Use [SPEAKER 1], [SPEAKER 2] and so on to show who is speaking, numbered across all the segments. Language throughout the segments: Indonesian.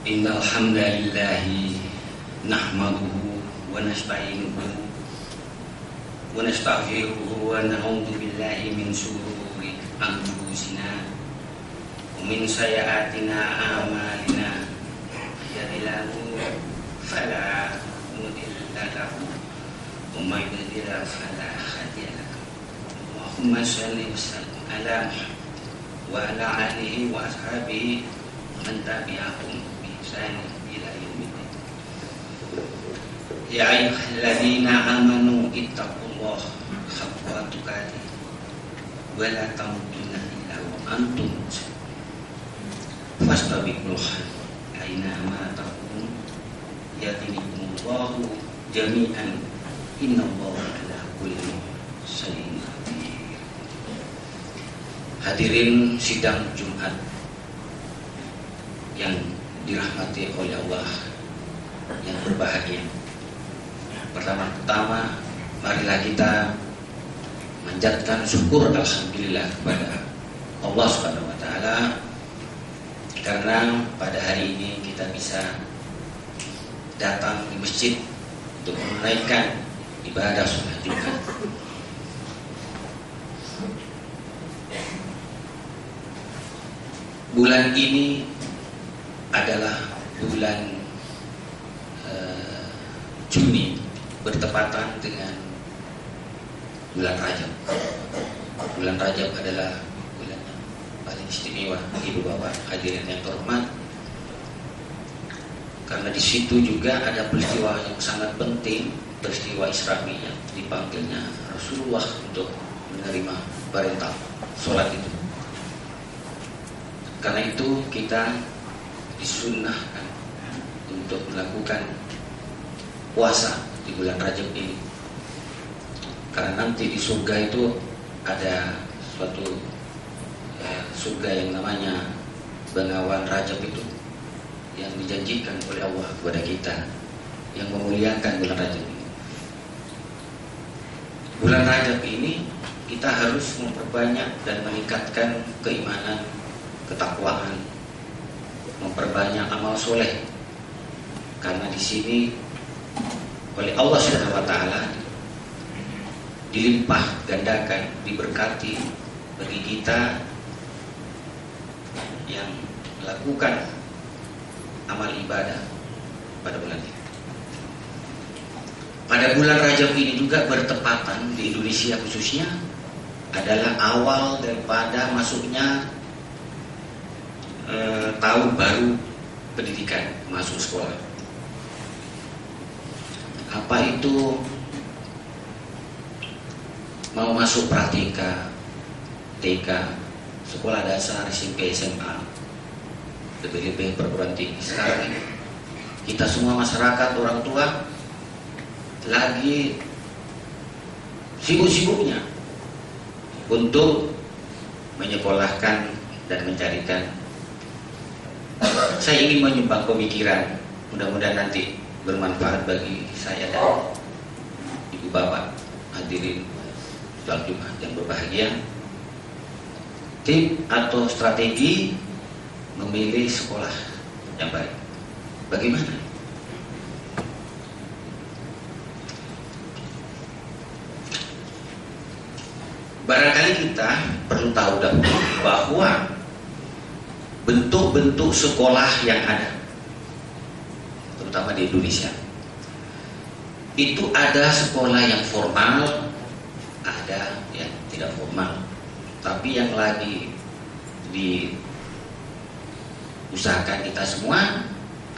[SPEAKER 1] Innal hamdalillahi nahmaduhu wa nasta'inuhu wa nastaghfiruhu wa na'udzu billahi min shururi anfusina wa min sayyi'ati a'malina yahdihillahu fala mudilla lahu wa may yudlil fala hadiya lahu. Allahumma shalli wa sallim ala Muhammad wa ala alihi wa ashabihi man tabi'ahum ila yaumiddin. Ya ayyuhalladzina amanu ittaqullaha haqqa tuqatih wa la tamutunna illa wa antum muslimun. Fastabiqul khairat aina ma takunu ya'tikumullahu jami'an innallaha ala kulli syai'in qadir. Hadirin sidang Jumat yang dirahmati oleh Allah yang berbahagia. Pertama-tama marilah kita manjatkan syukur alhamdulillah kepada Allah Subhanahu wa taala karena pada hari ini kita bisa datang di masjid untuk menunaikan ibadah salat Jumat. Bulan ini adalah bulan Juni, bertepatan dengan bulan Rajab. Bulan Rajab adalah bulan yang paling istimewa, ibu bapak hadirin yang terhormat, karena di situ juga ada peristiwa yang sangat penting, peristiwa Isra Mi'raj, dipanggilnya Rasulullah untuk menerima perintah sholat itu. Karena itu kita disunnahkan untuk melakukan puasa di bulan Rajab ini, karena nanti di surga itu ada suatu surga yang namanya Bengawan Rajab itu, yang dijanjikan oleh Allah kepada kita, yang memuliakan bulan Rajab ini. Bulan Rajab ini kita harus memperbanyak dan meningkatkan keimanan, ketakwaan, memperbanyak amal soleh, karena di sini oleh Allah Subhanahu wa taala dilimpah gandakan, diberkati bagi kita yang melakukan amal ibadah pada bulan ini. Pada bulan Rajab ini juga bertepatan di Indonesia khususnya adalah awal daripada masuknya tahun baru pendidikan, masuk sekolah. Apa itu mau masuk pratika, TK, sekolah dasar, SMP, SMA, lebih-lebih perguruan tinggi. Sekarang ini kita semua masyarakat, orang tua lagi sibuk-sibuknya untuk menyekolahkan dan mencarikan. Saya ingin menyumbang pemikiran, mudah-mudahan nanti bermanfaat bagi saya dan ibu bapak hadirin sholat Jumat yang berbahagia. Tip atau strategi memilih sekolah yang baik, bagaimana? Barangkali kita perlu tahu dahulu bahwa bentuk-bentuk sekolah yang ada, terutama di Indonesia, itu ada sekolah yang formal, ada yang tidak formal. Tapi yang lagi diusahakan kita semua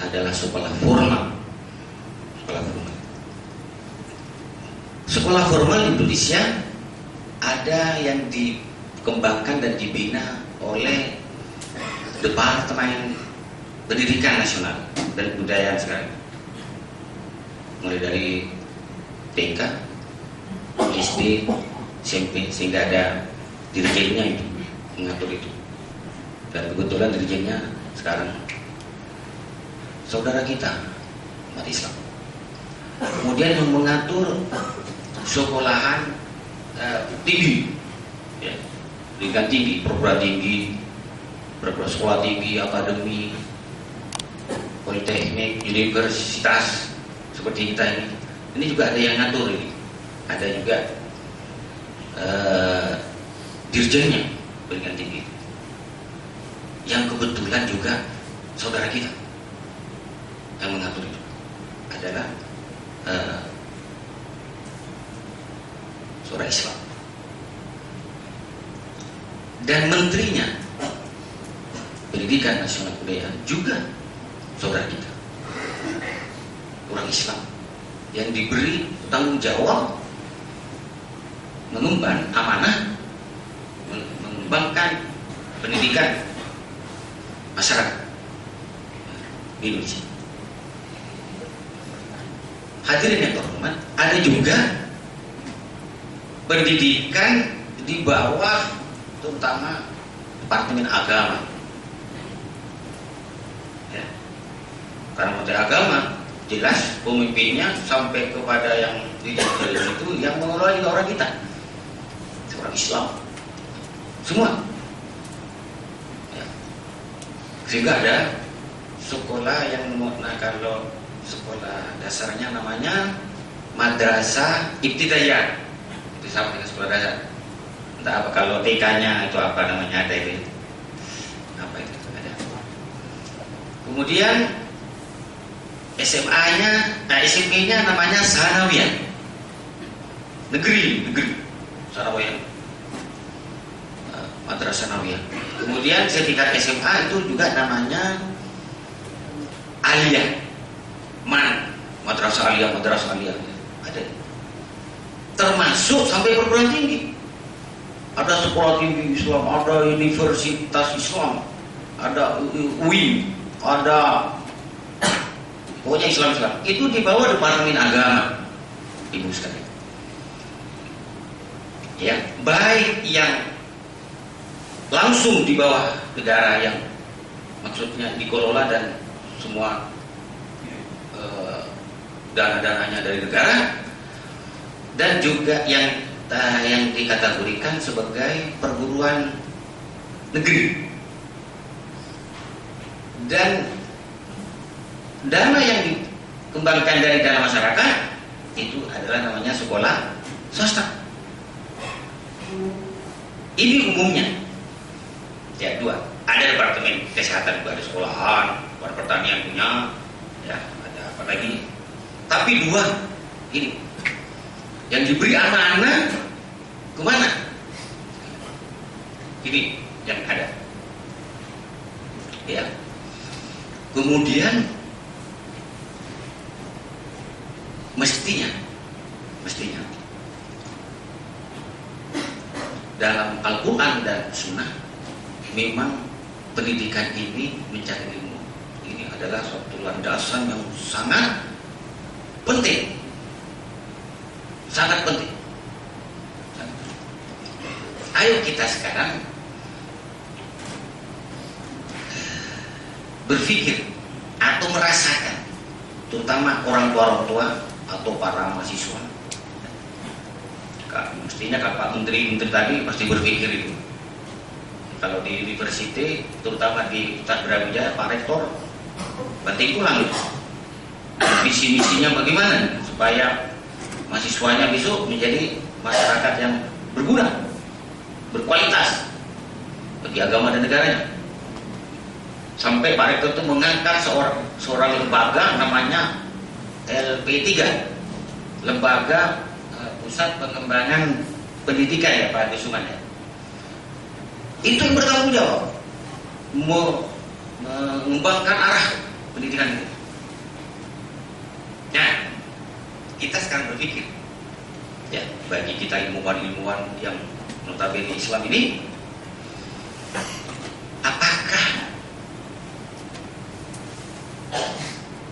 [SPEAKER 1] adalah sekolah formal. Sekolah formal di Indonesia ada yang dikembangkan dan dibina oleh Departemen Pendidikan Nasional dan Kebudayaan sekarang, mulai dari TK, SD, SMP, sehingga ada dirjennya itu mengatur itu. Dan kebetulan dirjennya sekarang saudara kita umat Islam. Kemudian yang mengatur sekolahan tinggi, ya, pendidikan tinggi, perguruan tinggi, sekolah tinggi, akademi, politeknik, universitas seperti kita ini juga ada yang ngatur ini. Ada juga dirjennya pendidikan tinggi yang kebetulan juga saudara kita yang mengatur itu adalah saudara Islam, dan menterinya pendidikan nasional kebudayaan juga saudara kita, orang Islam yang diberi tanggung jawab mengemban amanah mengembangkan pendidikan masyarakat di Indonesia. Hadirin yang terhormat, ada juga pendidikan di bawah terutama Departemen Agama. Ya. Karena Menteri Agama jelas pemimpinnya sampai kepada yang di itu yang mengelola juga orang kita, orang Islam semua. Ya. Sehingga ada sekolah yang kalau sekolah dasarnya namanya Madrasah Ibtidaiyah, itu sama dengan sekolah dasar. Entah apa kalau TK-nya itu apa namanya, ada itu apa itu ada. Kemudian SMP-nya namanya Sanawiyah negeri Sanawiyah, Madrasah Sanawiyah. Kemudian setingkat SMA itu juga namanya Aliyah, Madrasah Aliyah ada, termasuk sampai perguruan tinggi. Ada sekolah tinggi Islam, ada universitas Islam, ada UI, ada pokoknya Islam. Itu di bawah Departemen Agama, Ibu sekalian. Ya, baik yang langsung di bawah negara yang maksudnya dikelola dan semua dana-dananya dari negara, dan juga yang dikategorikan sebagai perguruan negeri, dan dana yang dikembangkan dari dana masyarakat itu adalah namanya sekolah swasta. Ini umumnya ya dua, ada Departemen Kesehatan juga, ada sekolahan, ada pertanian punya, ya ada apa lagi, tapi dua ini yang diberi amanah kemana? Ini yang ada. Ya. Kemudian mestinya dalam Al-Quran dan Sunnah memang pendidikan ini mencari ilmu ini adalah suatu landasan yang sangat penting. Sangat penting. Ayo kita sekarang berpikir atau merasakan, terutama orang tua atau para mahasiswa. Mestinya Pak Menteri tadi pasti berpikir itu. Kalau di universitas, terutama di Ustadz Brawijaya, Pak Rektor banting tulang itu. Visi-misinya bagaimana supaya mahasiswanya besok menjadi masyarakat yang berguna, berkualitas bagi agama dan negaranya. Sampai Pak Rektor itu mengangkat seorang lembaga namanya LP3, Lembaga Pusat Pengembangan Pendidikan, ya Pak Dusuman ya. Itu yang bertanggung jawab mengembangkan arah pendidikan itu. Nah, kita sekarang berpikir, ya bagi kita ilmuwan yang notabene Islam ini, apakah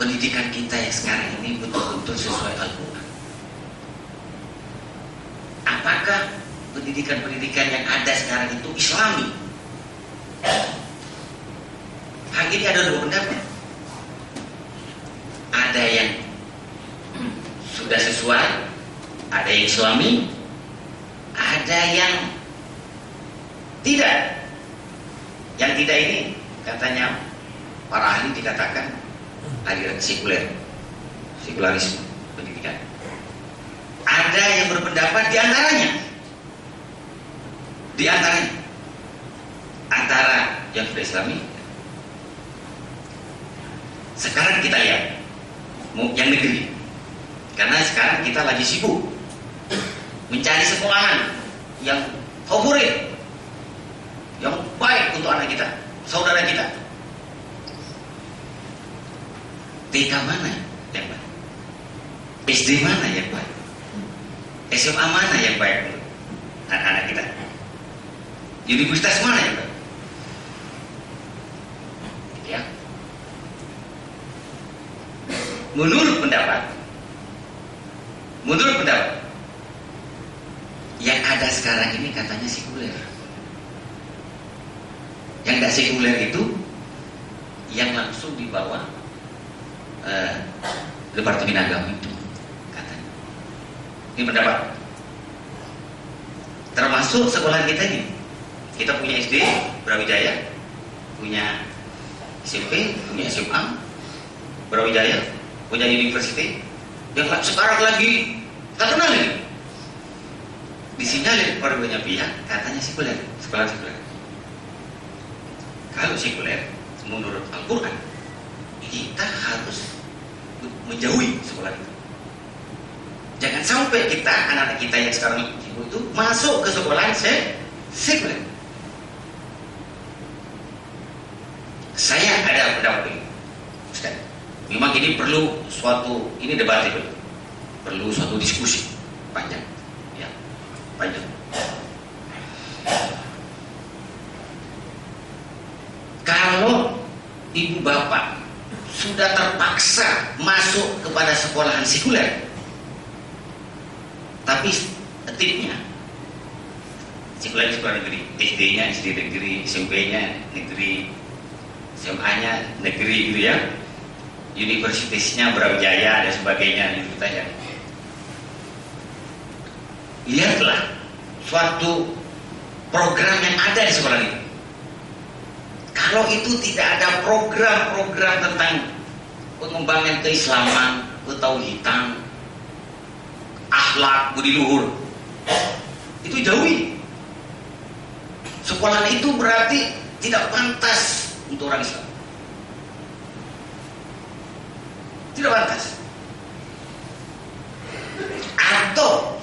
[SPEAKER 1] pendidikan kita yang sekarang ini betul-betul sesuai Al-Quran? Apakah pendidikan-pendidikan yang ada sekarang itu Islami? Hal ini ada dua pendapat. Ada yang sudah sesuai, ada yang Islami, ada yang tidak. Yang tidak ini katanya para ahli dikatakan aliran sekularisme pendidikan. Ada yang berpendapat di antaranya antara yang sudah Islami. Sekarang kita lihat yang negeri, karena sekarang kita lagi sibuk mencari sekolahan yang favorit, yang baik untuk anak kita, saudara kita. TK mana yang baik? SD mana yang baik? SMA mana yang baik untuk anak-anak kita? Universitas mana yang baik? Ya. Menurut pendapat yang ada sekarang ini katanya sekuler. Yang tidak sekuler itu yang langsung di bawah Departemen Agama itu katanya. Ini pendapat. Termasuk sekolah kita ini. Kita punya SD Brawijaya, punya SMP, punya SMA Brawijaya, punya universitas yang sekarang lagi terkenal ini. Disinyalir oleh banyak pihak katanya sekuler, sekolah sekuler. Kalau sekuler menurut Al-Quran, kita harus menjauhi sekolah itu. Jangan sampai kita, anak-anak kita yang sekarang itu masuk ke sekolah sekuler. Saya ada pendapat ini, Ustaz. Memang ini perlu suatu, ini debat itu, perlu suatu diskusi panjang, ya, panjang. Kalau ibu bapak sudah terpaksa masuk kepada sekolahan sekuler, tapi tipnya sekuler di sekolah negeri, SD-nya SD negeri, SMP-nya negeri, SMA-nya negeri gitu ya, universitasnya Brawijaya dan sebagainya, universitasnya. Lihatlah suatu program yang ada di sekolah itu. Kalau itu tidak ada program-program tentang pengembangan keislaman, ketauhidan, akhlak, budi luhur, itu jauhi. Sekolah itu berarti tidak pantas untuk orang Islam. Tidak pantas. Atau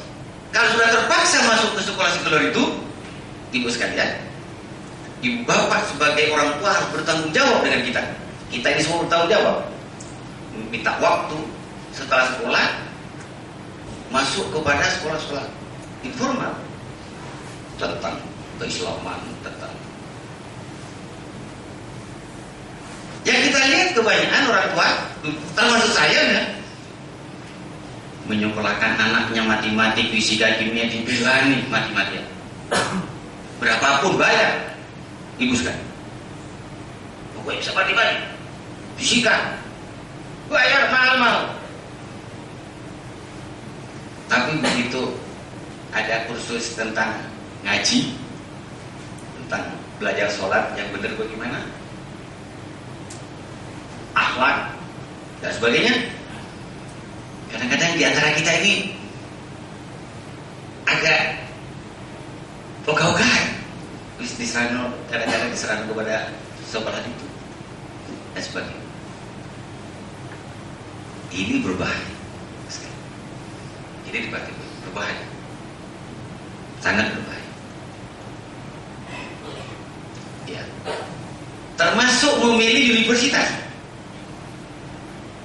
[SPEAKER 1] kalau sudah terpaksa masuk ke sekolah sekuler itu, ibu sekalian, ibu bapak sebagai orang tua harus bertanggung jawab dengan kita. Kita ini semua bertanggung jawab. Minta waktu setelah sekolah masuk kepada sekolah-sekolah informal tentang keislaman, tentang. Yang kita lihat kebanyakan orang tua, termasuk saya, ya, menyekolahkan anaknya matematik, fisika, kimia, dibelani mati-matian. Berapapun bayar, ibu sekalian. Pokoknya bisa mati-mati. Fisika, bayar mahal-mahal. Tapi begitu ada kursus tentang ngaji, tentang belajar sholat yang benar bagaimana, akhlak dan sebagainya, kadang-kadang di antara kita ini agak ogah-ogahan, kadang-kadang diserang kepada sekolah itu dan sebagainya. Ini berbahaya. Ini debat itu berbahaya, sangat berbahaya. Ya, termasuk memilih universitas.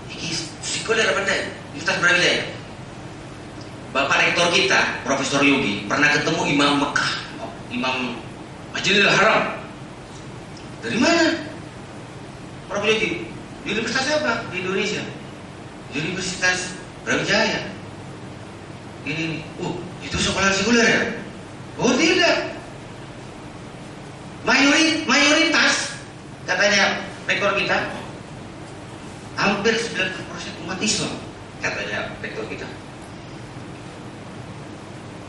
[SPEAKER 1] Ini sekuler apa enggak? Universitas Brawijaya. Bapak rektor kita, Profesor Yogi, pernah ketemu Imam Mekah, Imam Masjidil Haram. Dari mana? Prof Yogi, universitas apa di Indonesia? Universitas Brawijaya. Ini, itu sekolah sekuler ya? Oh tidak. Mayoritas katanya rektor kita hampir 90% umat Islam, katanya rektor kita.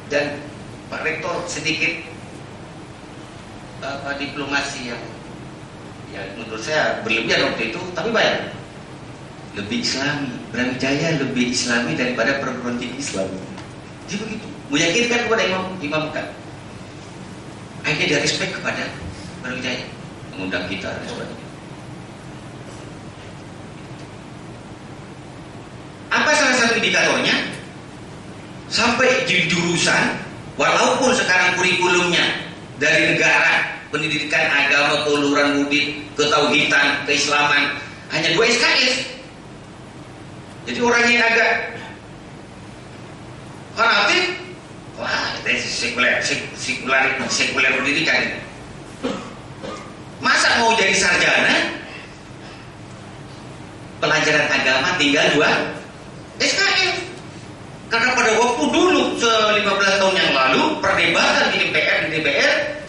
[SPEAKER 1] Dan Pak Rektor sedikit diplomasi yang menurut saya berlebihan waktu itu, tapi baik. lebih Islami, Brawijaya lebih Islami daripada perguruan tinggi Islam. Jadi begitu, meyakinkan kepada imam kan. Akhirnya dia respect kepada Brawijaya, mengundang kita dan sebagainya. Apa salah satu indikatornya? Sampai di jurusan, walaupun sekarang kurikulumnya dari negara, pendidikan agama, keuluran budi, ketauhidan, keislaman, hanya 2 SKS. Jadi orang yang agak fanatik, wah itu sekuler pendidikan ini. Masa mau jadi sarjana pelajaran agama tinggal 2 SKS? Karena pada waktu dulu 15 tahun yang lalu perdebatan di DPR,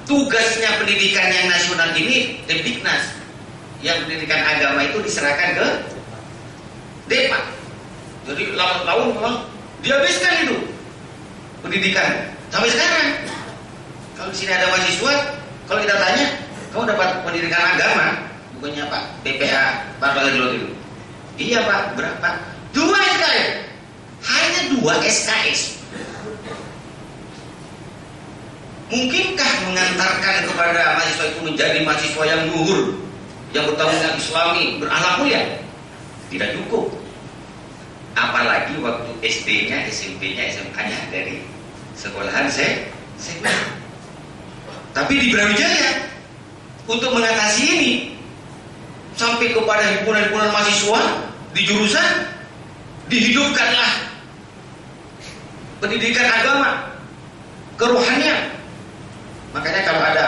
[SPEAKER 1] tugasnya pendidikan yang nasional ini Depdiknas, yang pendidikan agama itu diserahkan ke Depak. Jadi lambat laun memang dihabiskan itu pendidikan sampai sekarang. Kalau di sini ada mahasiswa, kalau kita tanya, kamu dapat pendidikan agama, bukannya Pak BPA Pak Bagadilot itu? Iya Pak, berapa? 2 SKS. Hanya 2 SKS. Mungkinkah mengantarkan kepada mahasiswa itu menjadi mahasiswa yang luhur, yang bertanggung jawab Islami, berakhlak mulia? Tidak cukup. Apalagi waktu SD-nya, SMP-nya, SMK-nya dari sekolahan saya. Tapi di Brawijaya untuk mengatasi ini sampai kepada himpunan-himpunan mahasiswa di jurusan dihidupkanlah pendidikan agama, kerohanian. Makanya kalau ada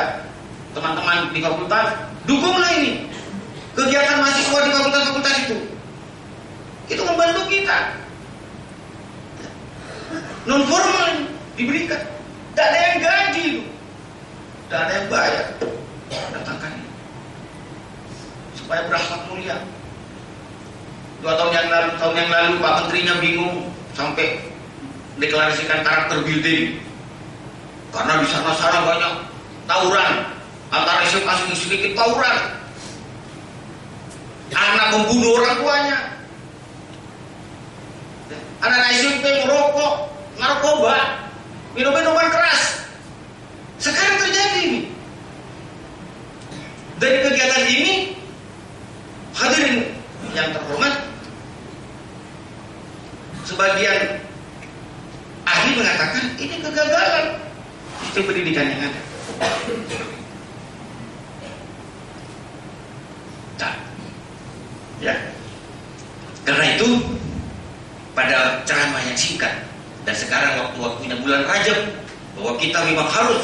[SPEAKER 1] teman-teman di fakultas, dukunglah ini kegiatan mahasiswa di fakultas-fakultas itu. Itu membantu kita. Non formal diberikan. Tidak ada yang gaji, tidak ada yang bayar. Datangkan ini supaya berakhlak mulia. 2 tahun yang lalu Pak Menterinya bingung sampai deklarasikan karakter building karena di sana banyak tawuran antara SMA sedikit tawuran, anak membunuh orang tuanya, anak SMP merokok, narkoba, minum-minuman keras. Sekarang terjadi ini. Dari kegiatan ini, hadirin yang terhormat, sebagian ahli mengatakan ini kegagalan sistem pendidikan yang ada. Nah, ya. Karena itu pada ceramah yang singkat dan sekarang waktu-waktunya bulan Rajab, bahwa kita memang harus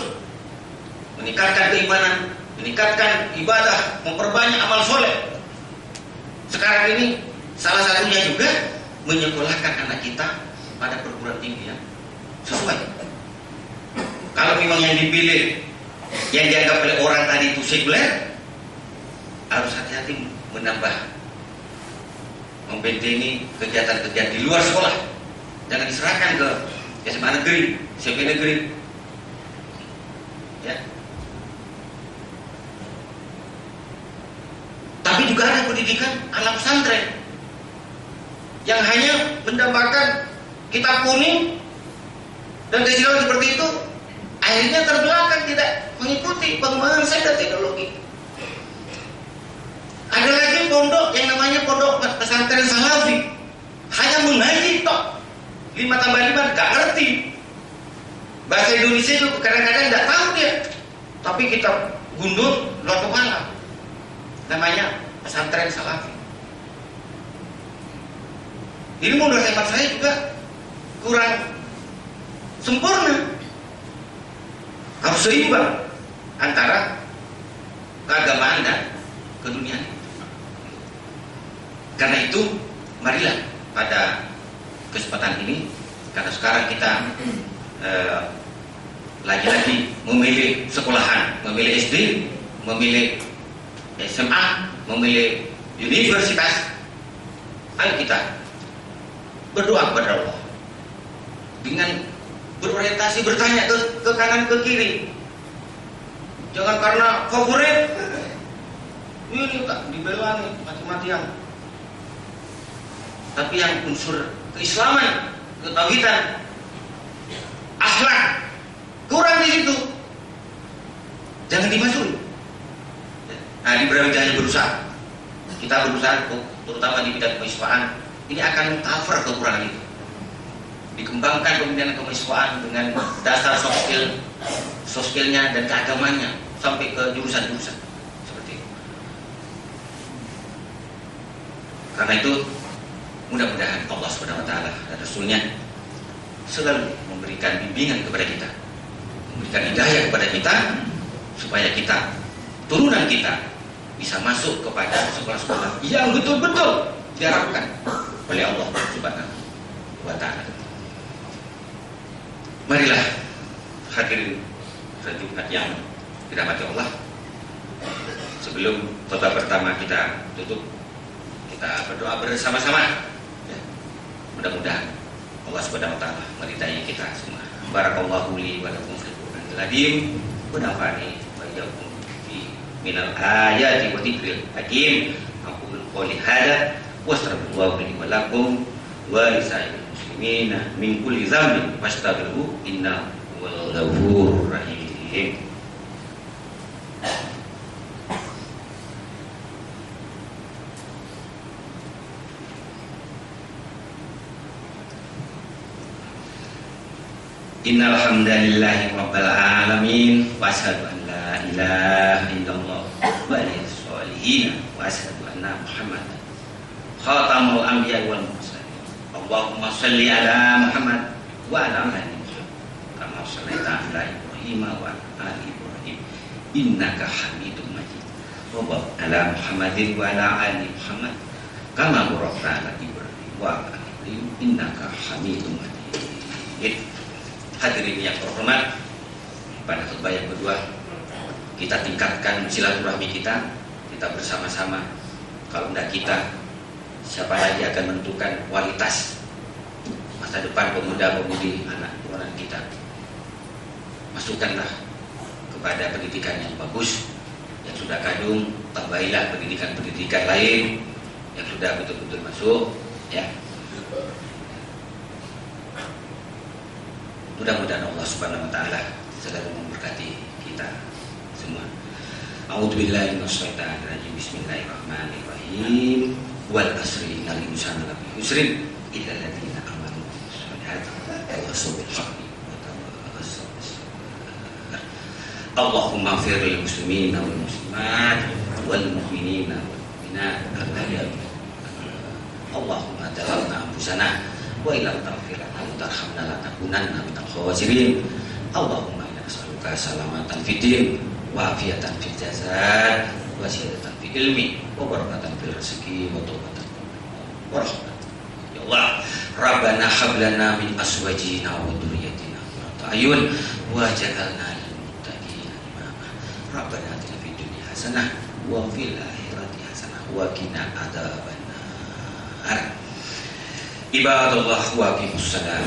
[SPEAKER 1] meningkatkan keimanan, meningkatkan ibadah, memperbanyak amal soleh. Sekarang ini salah satunya juga menyekolahkan anak kita pada perguruan tinggi yang sesuai. Kalau memang yang dipilih yang dianggap oleh orang tadi itu sekuler, harus hati-hati menambah, membentengi kegiatan-kegiatan di luar sekolah. Jangan diserahkan ke SMA negeri, SMP negeri. Ya. Tapi juga ada pendidikan ala pesantren yang hanya mendambakan kitab kuning dan kesimpulan seperti itu, akhirnya terbelakang, tidak mengikuti pengembangan sains dan teknologi. Ada lagi pondok yang namanya pondok pesantren Salafi, hanya mengaji tok 5+5, gak ngerti bahasa Indonesia itu, kadang-kadang gak tahu dia, tapi kita gundul luar kepala, namanya pesantren Salafi. Ini menurut hemat saya juga kurang sempurna. Harus seimbang antara keagamaan dan keduniaan. Karena itu, marilah pada kesempatan ini, karena sekarang kita lagi-lagi memilih sekolahan, memilih SD, memilih SMA, memilih universitas. Ayo kita berdoa kepada Allah dengan berorientasi, bertanya ke kanan ke kiri. Jangan karena favorit ini tak dibela nih mati-matian. Tapi yang unsur keislaman, ketauhidan, akhlak kurang di situ, jangan dimasuki. Nah, di Brawijaya berusaha, kita berusaha, terutama di bidang keistimewaan, ini akan cover kekurangan itu. Dikembangkan pembinaan keistimewaan dengan dasar soft skillnya dan keagamannya sampai ke jurusan-jurusan seperti itu. Karena itu mudah-mudahan Allah SWT dan Rasulnya selalu memberikan bimbingan kepada kita, memberikan hidayah kepada kita, supaya kita, turunan kita, bisa masuk kepada sekolah-sekolah yang betul-betul diharapkan oleh Allah Subhanahu wa Ta'ala. Marilah hadirin Jumat yang dirahmati Allah, sebelum khutbah pertama kita tutup, kita berdoa bersama-sama. Ya. Mudah-mudahan Allah Subhanahu wa Ta'ala meridai kita semua. Barakallahu li wa lakum fil Qur'anil azim wa nafa'ani wa iyyakum fi minal ayati wa dzikril hakim. Aqulu qouli hadza wa astaghfirullaha li wa lakum wa lisa'il muslimina min kulli dzambin fastaghfiruhu innahu huwal ghafurur rahim. Innal hamdalillahi rabbil alamin wa asyhadu an la ilaha illallah waliyus sholihin wa asyhadu anna Muhammadan khatamul anbiya wal mursalin. Allahumma shalli ala Muhammad wa ala ali Muhammad kama shallaita ala Ibrahim wa ala ali Ibrahim innaka Hamidum Majid. Wa barik ala Muhammadin wa ala ali Muhammad kama barakta ala Ibrahim wa ala ali Ibrahim innaka Hamidum Majid. Hadirin yang terhormat, pada khutbah yang kedua kita tingkatkan silaturahmi kita bersama-sama. Kalau tidak kita, siapa lagi akan menentukan kualitas masa depan pemuda-pemudi anak turunan kita? Masukkanlah kepada pendidikan yang bagus. Yang sudah kadung, tambahilah pendidikan-pendidikan lain yang sudah betul-betul masuk, ya. Mudah-mudahan Allah Subhanahu wa Ta'ala selalu memberkati kita semua. A'udzubillahi minasyaitonir rajim. Bismillahirrahmanirrahim. Wal asri innal insana lafi khusrin illa alladziina aamanu wa 'amilus shalihati wa tawassaw bil haqqi wa tawassaw bis sabr. Allahumma ighfir lil muslimina wal muslimat wal mu'minina wal mu'minat al-ahya'i. Allahumma tawaffana anfusana wa illam taghfir lana wa tarhamna lanakunanna minal khawasirin. Allahumma inna nas'aluka salamatan fid din wa afiatan fil jasad wa ziyadatan fil ilmi wa barakatan fil rezeki wa taubatan wa rahmatan. Ya Allah, Rabbana hab lana min azwajina wa dhurriyyatina qurrata a'yun waj'alna lil muttaqina imama. Rabbana atina fid dunya hasanah wa fil akhirati hasanah wa qina adzabannar. Ibadallah wa aqimus salat.